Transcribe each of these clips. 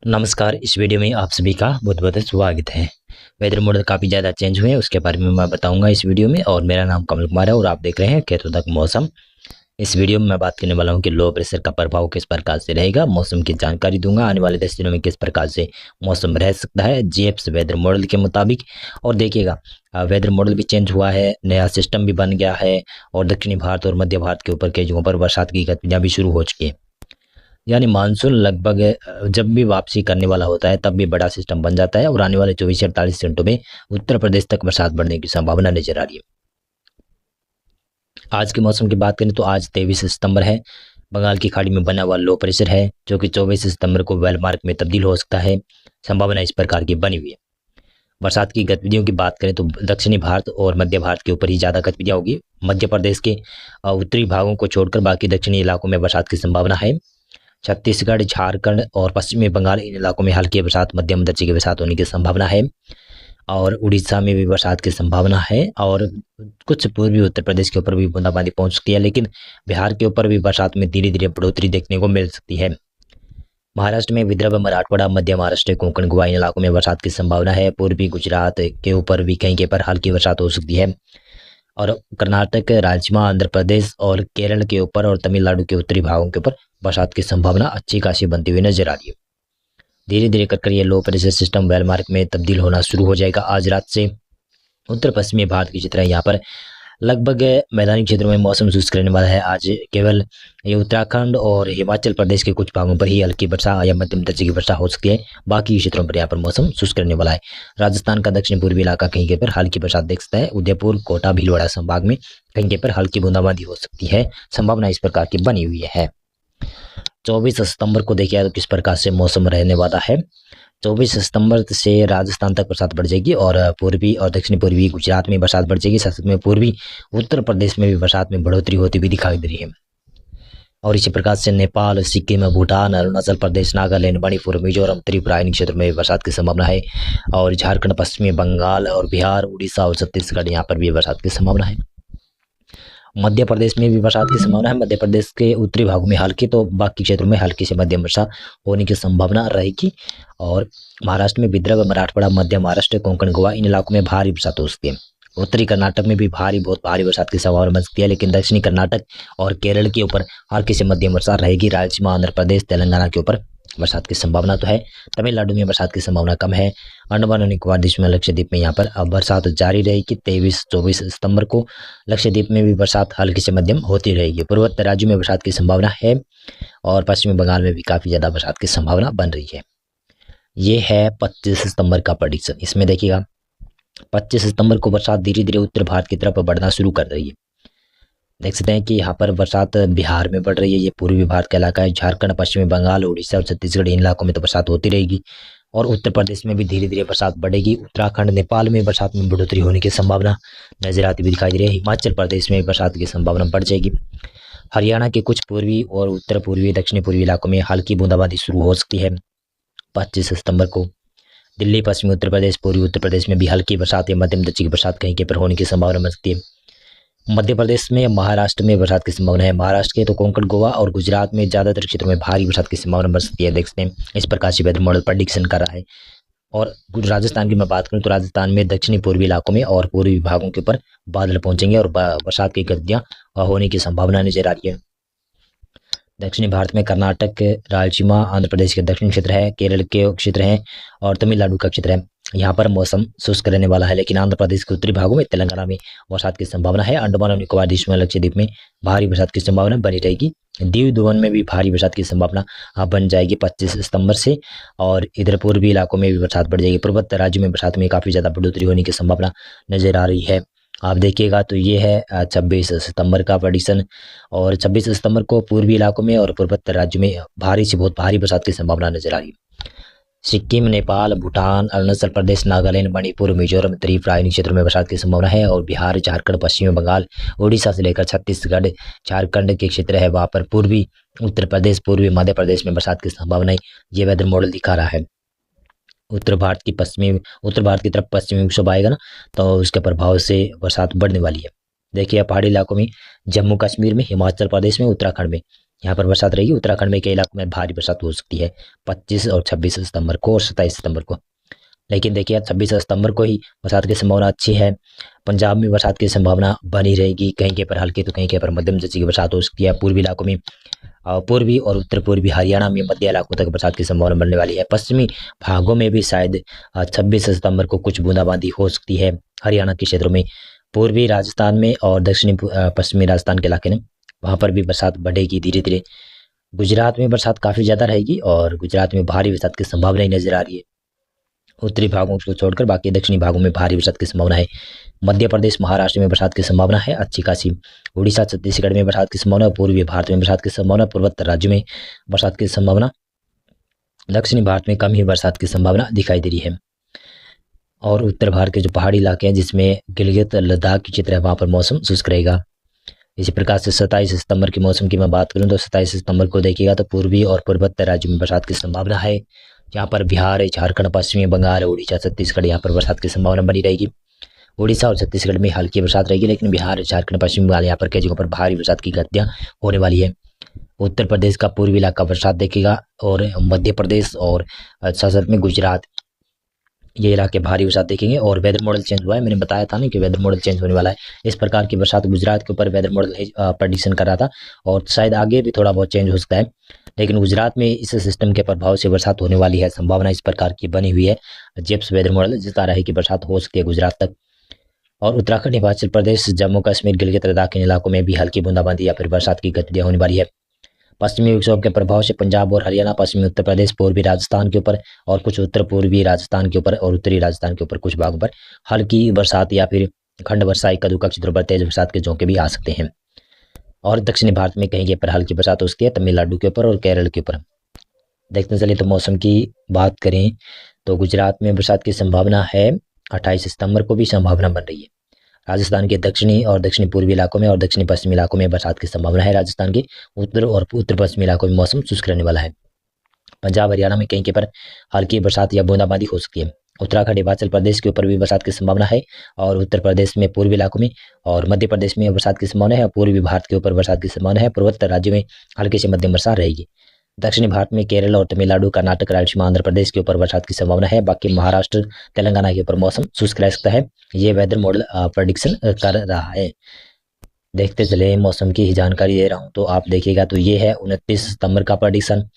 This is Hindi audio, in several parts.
नमस्कार। इस वीडियो में आप सभी का बहुत बहुत स्वागत है। वेदर मॉडल काफ़ी ज़्यादा चेंज हुए हैं, उसके बारे में मैं बताऊंगा इस वीडियो में। और मेरा नाम कमल कुमार है और आप देख रहे हैं खेतों तक मौसम। इस वीडियो में मैं बात करने वाला हूं कि लो प्रेशर का प्रभाव किस प्रकार से रहेगा, मौसम की जानकारी दूंगा। आने वाले 10 दिनों में किस प्रकार से मौसम रह सकता है जीएफ्स वेदर मॉडल के मुताबिक। और देखिएगा, वेदर मॉडल भी चेंज हुआ है, नया सिस्टम भी बन गया है और दक्षिणी भारत और मध्य भारत के ऊपर के जगहों पर बरसात की गतिविधियां भी शुरू हो चुकी है। यानी मानसून लगभग जब भी वापसी करने वाला होता है तब भी बड़ा सिस्टम बन जाता है और आने वाले 24 से 48 घंटों में उत्तर प्रदेश तक बरसात बढ़ने की संभावना नजर आ रही है। आज के मौसम की बात करें तो आज 23 सितंबर है। बंगाल की खाड़ी में बना हुआ लो प्रेशर है जो कि 24 सितंबर को वेलमार्क में तब्दील हो सकता है। संभावना इस प्रकार की बनी हुई है। बरसात की गतिविधियों की बात करें तो दक्षिणी भारत और मध्य भारत के ऊपर ही ज़्यादा गतिविधियां होगी। मध्य प्रदेश के उत्तरी भागों को छोड़कर बाकी दक्षिणी इलाकों में बरसात की संभावना है। छत्तीसगढ़, झारखंड और पश्चिमी बंगाल इन इलाकों में हल्की बरसात, मध्यम दर्जे की बरसात होने की संभावना है। और उड़ीसा में भी बरसात की संभावना है और कुछ पूर्वी उत्तर प्रदेश के ऊपर भी बूंदाबांदी पहुंच सकती है। लेकिन बिहार के ऊपर भी बरसात में धीरे धीरे बढ़ोतरी देखने को मिल सकती है। महाराष्ट्र में विदर्भ, मराठवाड़ा, मध्य महाराष्ट्र, कोंकण, गोवा इन इलाकों में बरसात की संभावना है। पूर्वी गुजरात के ऊपर भी कहीं के पर हल्की बरसात हो सकती है। और कर्नाटक, राजस्थान, आंध्र प्रदेश और केरल के ऊपर और तमिलनाडु के उत्तरी भागों के ऊपर बरसात की संभावना अच्छी खासी बनती हुई नजर आ रही है। धीरे धीरे कर ये लो प्रेशर सिस्टम वेलमार्क में तब्दील होना शुरू हो जाएगा। आज रात से उत्तर पश्चिमी भारत की क्षेत्र यहाँ पर लगभग मैदानी क्षेत्रों में मौसम शुष्क रहने वाला है। आज केवल ये उत्तराखंड और हिमाचल प्रदेश के कुछ भागों पर ही हल्की वर्षा या मध्यम दर्जे की वर्षा हो सकती है। बाकी क्षेत्रों पर यहाँ पर मौसम शुष्क रहने वाला है। राजस्थान का दक्षिण पूर्वी इलाका कहीं के पर हल्की बरसात देख सकता है। उदयपुर, कोटा, भीलवाड़ा संभाग में कहीं के पर हल्की बूंदाबांदी हो सकती है। संभावना इस प्रकार की बनी हुई है। 24 सितंबर को देखिए तो किस प्रकार से मौसम रहने वाला है। 24 सितंबर से राजस्थान तक बरसात बढ़ जाएगी और पूर्वी और दक्षिण पूर्वी गुजरात में बरसात बढ़ जाएगी। साथ में पूर्वी उत्तर प्रदेश में भी बरसात में बढ़ोतरी होती हुई दिखाई दे रही है। और इसी प्रकार से नेपाल, सिक्किम, भूटान, अरुणाचल प्रदेश, नागालैंड, मणिपुर, मिजोरम, त्रिपुरा इन क्षेत्रों में बरसात की संभावना है। और झारखंड, पश्चिमी बंगाल और बिहार, उड़ीसा और छत्तीसगढ़ यहाँ पर भी बरसात की संभावना है। मध्य प्रदेश में भी बरसात की संभावना है। मध्य प्रदेश के उत्तरी भागों में हल्की तो बाकी क्षेत्रों में हल्की से मध्यम वर्षा होने की संभावना रहेगी। और महाराष्ट्र में विदर्भ, मराठवाड़ा, मध्य महाराष्ट्र, कोंकण, गोवा इन इलाकों में भारी बरसात हो सकती है। उत्तरी कर्नाटक में भी बहुत भारी बरसात की संभावना बन सकती है। लेकिन दक्षिणी कर्नाटक और केरल के ऊपर हल्की से मध्यम वर्षा रहेगी। राजस्थान, आंध्र प्रदेश, तेलंगाना के ऊपर बरसात की संभावना तो है। तमिलनाडु में बरसात की संभावना कम है। अंडमान और निकोबार द्वीप में, लक्षद्वीप में यहाँ पर अब बरसात जारी रहेगी। 23-24 सितंबर को लक्षद्वीप में भी बरसात हल्की से मध्यम होती रहेगी। पूर्वोत्तर राज्यों में बरसात की संभावना है और पश्चिमी बंगाल में भी काफ़ी ज़्यादा बरसात की संभावना बन रही है। ये है 25 सितंबर का प्रेडिक्शन। इसमें देखिएगा 25 सितंबर को बरसात धीरे धीरे उत्तर भारत की तरफ बढ़ना शुरू कर रही है। देख सकते हैं कि यहाँ पर बरसात बिहार में बढ़ रही है। ये पूर्वी भारत का इलाका है। झारखंड, पश्चिमी बंगाल, उड़ीसा और छत्तीसगढ़ इन इलाकों में तो बरसात होती रहेगी। और उत्तर प्रदेश में भी धीरे धीरे बरसात बढ़ेगी। उत्तराखंड, नेपाल में बरसात में बढ़ोतरी होने की संभावना नजर आती हुई दिखाई दे रही है। हिमाचल प्रदेश में बरसात की संभावना बढ़ जाएगी। हरियाणा के कुछ पूर्वी और उत्तर पूर्वी, दक्षिणी पूर्वी इलाकों में हल्की बूंदाबांदी शुरू हो सकती है 25 सितंबर को। दिल्ली, पश्चिमी उत्तर प्रदेश, पूर्वी उत्तर प्रदेश में भी हल्की बरसात या मध्यम दर्जे की बरसात कहीं के पर होने की संभावना बन सकती है। मध्य प्रदेश में, महाराष्ट्र में बरसात की संभावना है। महाराष्ट्र के तो कोंकण, गोवा और गुजरात में ज्यादातर क्षेत्रों में भारी बरसात की संभावना बन सकती है। देख सकते हैं इस प्रकार से वेदर मॉडल प्रेडिक्शन कर रहा है। और राजस्थान की मैं बात करूं तो राजस्थान में दक्षिणी पूर्वी इलाकों में और पूर्वी विभागों के ऊपर बादल पहुंचेंगे और बरसात की गतिविधियां होने की संभावना नजर आ रही है। दक्षिणी भारत में कर्नाटक, रायलसीमा, आंध्र प्रदेश के दक्षिण क्षेत्र है, केरल के क्षेत्र है और तमिलनाडु का क्षेत्र है। यहाँ पर मौसम शुष्क रहने वाला है। लेकिन आंध्र प्रदेश के उत्तरी भागों में, तेलंगाना में बरसात की संभावना है। अंडमान और निकोबार द्वीप में, लक्षद्वीप में भारी बरसात की संभावना बनी रहेगी। दीव दुबन में भी भारी बरसात की संभावना बन जाएगी 25 सितंबर से। और इधर पूर्वी इलाकों में भी बरसात बढ़ जाएगी। पूर्वोत्तर राज्यों में बरसात में काफ़ी ज़्यादा बढ़ोतरी होने की संभावना नजर आ रही है। आप देखिएगा तो ये है 26 सितंबर का प्रेडिक्शन। और 26 सितंबर को पूर्वी इलाकों में और पूर्वोत्तर राज्यों में भारी से बहुत भारी बरसात की संभावना नजर आ रही है। सिक्किम, नेपाल, भूटान, अरुणाचल प्रदेश, नागालैंड, मणिपुर, मिजोरम, त्रिपुरा इन क्षेत्रों में बरसात की संभावना है। और बिहार, झारखंड, पश्चिमी बंगाल, उड़ीसा से लेकर छत्तीसगढ़, झारखंड के क्षेत्र है वहाँ पर पूर्वी उत्तर प्रदेश, पूर्वी मध्य प्रदेश में बरसात की संभावना है। ये वेदर मॉडल दिखा रहा है। उत्तर भारत की तरफ पश्चिमी विक्षोभ आएगा ना, तो उसके प्रभाव से बरसात बढ़ने वाली है। देखिए पहाड़ी इलाकों में, जम्मू कश्मीर में, हिमाचल प्रदेश में, उत्तराखंड में यहाँ पर बरसात रहेगी। उत्तराखंड में कई इलाकों में भारी बरसात हो सकती है 25 और 26 सितंबर को और 27 सितंबर को। लेकिन देखिए 26 सितंबर को ही बरसात की संभावना अच्छी है। पंजाब में बरसात की संभावना बनी रहेगी, कहीं कहीं पर हल्की तो कहीं कहीं पर मध्यम दर्जे की बरसात हो सकती है। पूर्वी इलाकों में, पूर्वी और उत्तर पूर्वी हरियाणा में मध्य इलाकों तक बरसात की संभावना बनने वाली है। पश्चिमी भागों में भी शायद 26 सितंबर को कुछ बूंदाबांदी हो सकती है हरियाणा के क्षेत्रों में। पूर्वी राजस्थान में और दक्षिणी पश्चिमी राजस्थान के इलाके में, वहाँ पर भी बरसात बढ़ेगी धीरे धीरे। गुजरात में बरसात काफ़ी ज़्यादा रहेगी और गुजरात में भारी बरसात की संभावना ही नजर आ रही है। उत्तरी भागों को छोड़कर बाकी दक्षिणी भागों में भारी बरसात की संभावना है। मध्य प्रदेश महाराष्ट्र में बरसात की संभावना है अच्छी खासी। उड़ीसा छत्तीसगढ़ में बरसात की संभावना, पूर्वी भारत में बरसात की संभावना, पूर्वोत्तर राज्यों में बरसात की संभावना, दक्षिणी भारत में कम ही बरसात की संभावना दिखाई दे रही है। और उत्तर भारत के जो पहाड़ी इलाके हैं जिसमें गिलगित लद्दाख की क्षेत्र है, वहाँ पर मौसम शुष्क रहेगा। इसी प्रकार से 27 सितंबर के मौसम की मैं बात करूं तो 27 सितंबर को देखिएगा तो पूर्वी और पूर्वोत्तर राज्यों में बरसात की संभावना है। यहाँ पर बिहार, झारखंड, पश्चिमी बंगाल, उड़ीसा, छत्तीसगढ़, यहाँ पर बरसात की संभावना बनी रहेगी। उड़ीसा और छत्तीसगढ़ में हल्की बरसात रहेगी, लेकिन बिहार, झारखंड, पश्चिम बंगाल यहाँ पर कई जगहों पर भारी बरसात की घटनाएं होने वाली है। उत्तर प्रदेश का पूर्वी इलाका बरसात देखेगा और मध्य प्रदेश और साथ में गुजरात, ये इलाके भारी बरसात देखेंगे। और वेदर मॉडल चेंज हुआ है, मैंने बताया था ना कि वेदर मॉडल चेंज होने वाला है। इस प्रकार की बरसात गुजरात के ऊपर वेदर मॉडल प्रेडिक्शन कर रहा था और शायद आगे भी थोड़ा बहुत चेंज हो सकता है, लेकिन गुजरात में इस सिस्टम के प्रभाव से बरसात होने वाली है, संभावना इस प्रकार की बनी हुई है। जेप्स वेदर मॉडल जता रहा है कि बरसात हो सकती है गुजरात तक। और उत्तराखंड, हिमाचल प्रदेश, जम्मू कश्मीर, गिलगित लद्दाख इन इलाकों में भी हल्की बूंदाबांदी या फिर बरसात की गतिविधियां होने वाली है। पश्चिमी विक्षोभ के प्रभाव से पंजाब और हरियाणा, पश्चिमी उत्तर प्रदेश, पूर्वी राजस्थान के ऊपर और कुछ उत्तर पूर्वी राजस्थान के ऊपर और उत्तरी राजस्थान के ऊपर कुछ भागों पर हल्की बरसात या फिर खंड वर्षा, इक्का दुक्का क्षेत्रों पर तेज बरसात के झोंके भी आ सकते हैं। और दक्षिणी भारत में कहीं पर हल्की बरसात हो सकती है, तमिलनाडु के ऊपर और केरल के ऊपर। देखते चलिए तो मौसम की बात करें तो गुजरात में बरसात की संभावना है, 28 सितंबर को भी संभावना बन रही है। राजस्थान के दक्षिणी और दक्षिणी पूर्वी इलाकों में और दक्षिणी पश्चिमी इलाकों में बरसात की संभावना है। राजस्थान के उत्तर और उत्तर पश्चिमी इलाकों में मौसम शुष्क रहने वाला है। पंजाब, हरियाणा में कहीं के पर हल्की बरसात या बूंदाबांदी हो सकती है। उत्तराखंड, हिमाचल प्रदेश के ऊपर भी बरसात की संभावना है और उत्तर प्रदेश में पूर्वी इलाकों में और मध्य प्रदेश में बरसात की संभावना है। पूर्वी भारत के ऊपर बरसात की संभावना है। पूर्वोत्तर राज्यों में हल्की से मध्यम बरसात रहेगी। दक्षिणी भारत में केरल और तमिलनाडु, कर्नाटक, रायलसीमा, आंध्र प्रदेश के ऊपर बरसात की संभावना है। बाकी महाराष्ट्र, तेलंगाना के ऊपर मौसम शुष्क रह सकता है। ये वेदर मॉडल प्रेडिक्शन कर रहा है। देखते चले मौसम की जानकारी दे रहा हूँ तो आप देखिएगा तो ये है 29 सितंबर का प्रेडिक्शन।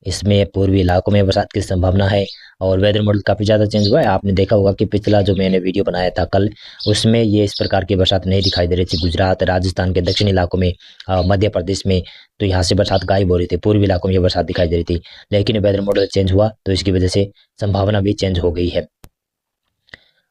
इसमें पूर्वी इलाकों में बरसात की संभावना है और वेदर मॉडल काफ़ी ज़्यादा चेंज हुआ है। आपने देखा होगा कि पिछला जो मैंने वीडियो बनाया था कल, उसमें ये इस प्रकार की बरसात नहीं दिखाई दे रही थी। गुजरात, राजस्थान के दक्षिणी इलाकों में, मध्य प्रदेश में तो यहाँ से बरसात गायब हो रही थी। पूर्वी इलाकों में ये बरसात दिखाई दे रही थी, लेकिन वेदर मॉडल चेंज हुआ तो इसकी वजह से संभावना भी चेंज हो गई है।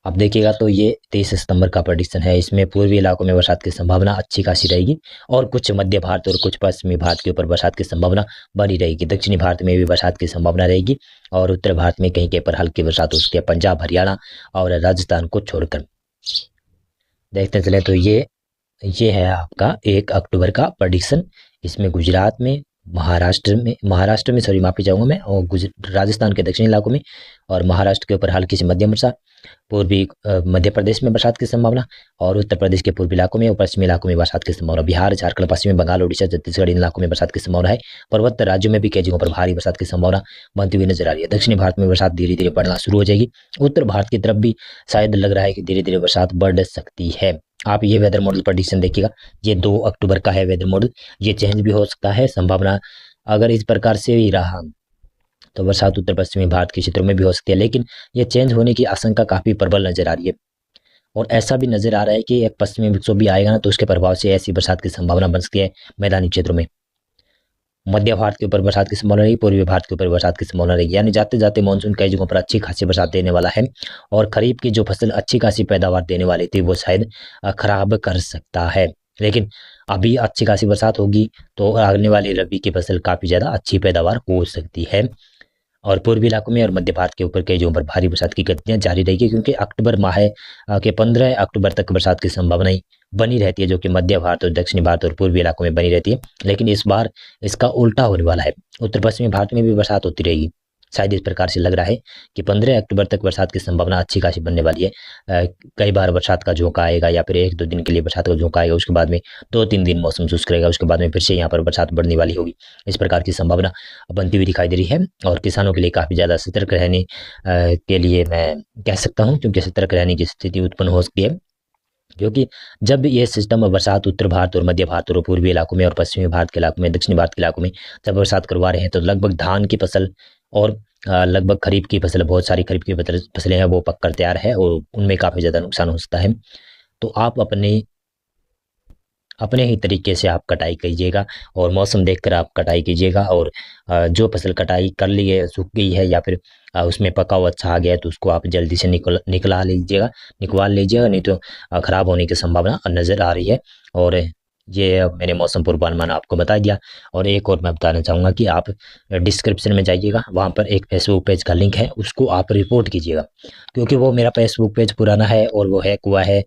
अब देखिएगा तो ये 23 सितंबर का प्रेडिक्शन है। इसमें पूर्वी इलाकों में बरसात की संभावना अच्छी खासी रहेगी और कुछ मध्य भारत और कुछ पश्चिमी भारत के ऊपर बरसात की संभावना बनी रहेगी। दक्षिणी भारत में भी बरसात की संभावना रहेगी और उत्तर भारत में कहीं कहीं पर हल्की बरसात हो सकती है, पंजाब, हरियाणा और राजस्थान को छोड़कर। देखते चले तो ये है आपका 1 अक्टूबर का प्रेडिक्शन। इसमें गुजरात में, महाराष्ट्र में सॉरी माफी चाहूँगा मैं, और राजस्थान के दक्षिणी इलाकों में और महाराष्ट्र के ऊपर हल्की से मध्यम बरसात, पूर्वी मध्य प्रदेश में बरसात की संभावना और उत्तर प्रदेश के पूर्वी इलाकों में और पश्चिमी इलाकों में बरसात की संभावना। बिहार, झारखंड, पश्चिमी बंगाल, उड़ीसा, छत्तीसगढ़ इन इलाकों में बरसात की संभावना है। पर्वत राज्यों में भी कई जगहों पर भारी बरसात की संभावना बनती हुई नजर आ रही है। दक्षिणी भारत में बरसात धीरे धीरे बढ़ना शुरू हो जाएगी। उत्तर भारत की तरफ भी शायद लग रहा है कि धीरे धीरे बरसात बढ़ सकती है। आप ये वेदर मॉडल प्रेडिक्शन देखिएगा, ये 2 अक्टूबर का है वेदर मॉडल। ये चेंज भी हो सकता है, संभावना अगर इस प्रकार से ही रहा तो बरसात उत्तर पश्चिमी भारत के क्षेत्रों में भी हो सकती है, लेकिन ये चेंज होने की आशंका काफ़ी प्रबल नजर आ रही है। और ऐसा भी नजर आ रहा है कि एक पश्चिमी विक्षोभ भी आएगा ना तो उसके प्रभाव से ऐसी बरसात की संभावना बन सकती है मैदानी क्षेत्रों में। मध्य भारत के ऊपर बरसात की संभावना रहेगी, पूर्वी भारत के ऊपर बरसात की संभावना रहेगी। यानी जाते जाते मानसून कई जगहों पर अच्छी खासी बरसात देने वाला है और खरीफ की जो फसल अच्छी खासी पैदावार देने वाली थी वो शायद खराब कर सकता है। लेकिन अभी अच्छी खासी बरसात होगी तो आने वाली रबी की फसल काफ़ी ज़्यादा अच्छी पैदावार हो सकती है। और पूर्वी इलाकों में और मध्य भारत के ऊपर कई जगहों पर भारी बरसात की गतिविधियां जारी रहेगी, क्योंकि अक्टूबर माह के 15 अक्टूबर तक बरसात की संभावना बनी रहती है, जो कि मध्य भारत और दक्षिणी भारत और पूर्वी इलाकों में बनी रहती है। लेकिन इस बार इसका उल्टा होने वाला है, उत्तर पश्चिमी भारत में भी बरसात होती रहेगी। शायद इस प्रकार से लग रहा है कि 15 अक्टूबर तक बरसात की संभावना अच्छी खासी बनने वाली है। कई बार बरसात का झोंका आएगा या फिर 1-2 दिन के लिए बरसात का झोंका आएगा, उसके बाद में 2-3 दिन मौसम शुष्क रहेगा, उसके बाद में फिर से यहाँ पर बरसात बढ़ने वाली होगी। इस प्रकार की संभावना बनती हुई दिखाई दे रही है और किसानों के लिए काफ़ी ज़्यादा सतर्क रहने के लिए मैं कह सकता हूँ, क्योंकि सतर्क रहने की स्थिति उत्पन्न हो सकती है। क्योंकि जब ये सिस्टम बरसात उत्तर भारत और मध्य भारत और पूर्वी इलाकों में और पश्चिमी भारत के इलाकों में, दक्षिणी भारत के इलाकों में जब बरसात करवा रहे हैं, तो लगभग धान की फसल और लगभग खरीफ की फसल, बहुत सारी खरीफ की फसलें हैं वो पककर तैयार है और उनमें काफ़ी ज़्यादा नुकसान हो सकता है। तो आप अपने अपने ही तरीके से आप कटाई कीजिएगा और मौसम देखकर आप कटाई कीजिएगा। और जो फसल कटाई कर ली है, सूख गई है या फिर उसमें पकाव अच्छा आ गया है, तो उसको आप जल्दी से निकलवा लीजिएगा, नहीं तो ख़राब होने की संभावना नज़र आ रही है। और ये मैंने मौसम पूर्वानुमान आपको बता दिया। और एक और मैं बताना चाहूँगा कि आप डिस्क्रिप्शन में जाइएगा, वहाँ पर एक फेसबुक पेज का लिंक है, उसको आप रिपोर्ट कीजिएगा, क्योंकि वो मेरा फेसबुक पेज पुराना है और वो हैक हुआ है।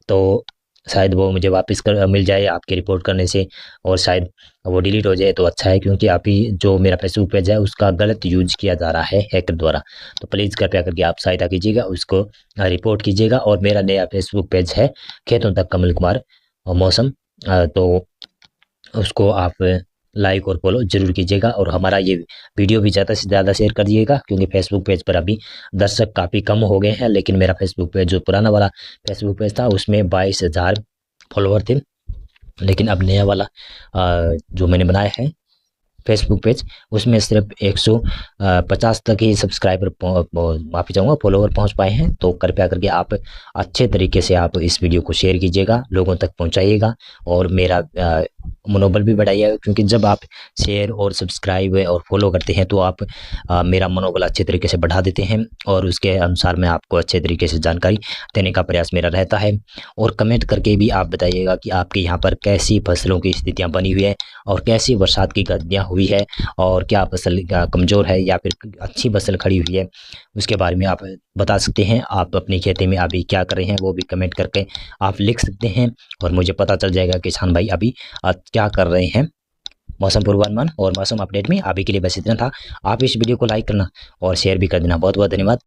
तो शायद वो मुझे वापस मिल जाए आपके रिपोर्ट करने से, और शायद वो डिलीट हो जाए तो अच्छा है, क्योंकि अभी जो मेरा फेसबुक पेज है उसका गलत यूज किया जा रहा है हैकर द्वारा। तो प्लीज़ कृपया करके आप सहायता कीजिएगा, उसको रिपोर्ट कीजिएगा। और मेरा नया फेसबुक पेज है खेतों तक कमल कुमार और मौसम, तो उसको आप लाइक और फॉलो जरूर कीजिएगा। और हमारा ये वीडियो भी ज़्यादा से ज़्यादा शेयर कर दिएगा, क्योंकि फेसबुक पेज पर अभी दर्शक काफ़ी कम हो गए हैं। लेकिन मेरा फेसबुक पेज जो पुराना वाला फेसबुक पेज था उसमें 22,000 फॉलोवर थे, लेकिन अब नया वाला जो मैंने बनाया है फेसबुक पेज, उसमें सिर्फ 150 तक ही सब्सक्राइबर माफ़ी चाहूँगा फॉलोवर पहुँच पाए हैं। तो कृपया करके आप अच्छे तरीके से आप इस वीडियो को शेयर कीजिएगा, लोगों तक पहुँचाइएगा और मेरा मनोबल भी बढ़ाइएगा, क्योंकि जब आप शेयर और सब्सक्राइब और फॉलो करते हैं तो आप मेरा मनोबल अच्छे तरीके से बढ़ा देते हैं और उसके अनुसार मैं आपको अच्छे तरीके से जानकारी देने का प्रयास मेरा रहता है। और कमेंट करके भी आप बताइएगा कि आपके यहाँ पर कैसी फसलों की स्थितियाँ बनी हुई है और कैसी बरसात की गर्दियाँ हुई है, और क्या फसल कमज़ोर है या फिर अच्छी फसल खड़ी हुई है, उसके बारे में आप बता सकते हैं। आप अपनी खेती में अभी क्या कर रहे हैं वो भी कमेंट करके आप लिख सकते हैं, और मुझे पता चल जाएगा किसान भाई अभी क्या कर रहे हैं। मौसम पूर्वानुमान और मौसम अपडेट में अभी के लिए बस इतना था। आप इस वीडियो को लाइक करना और शेयर भी कर देना। बहुत बहुत धन्यवाद।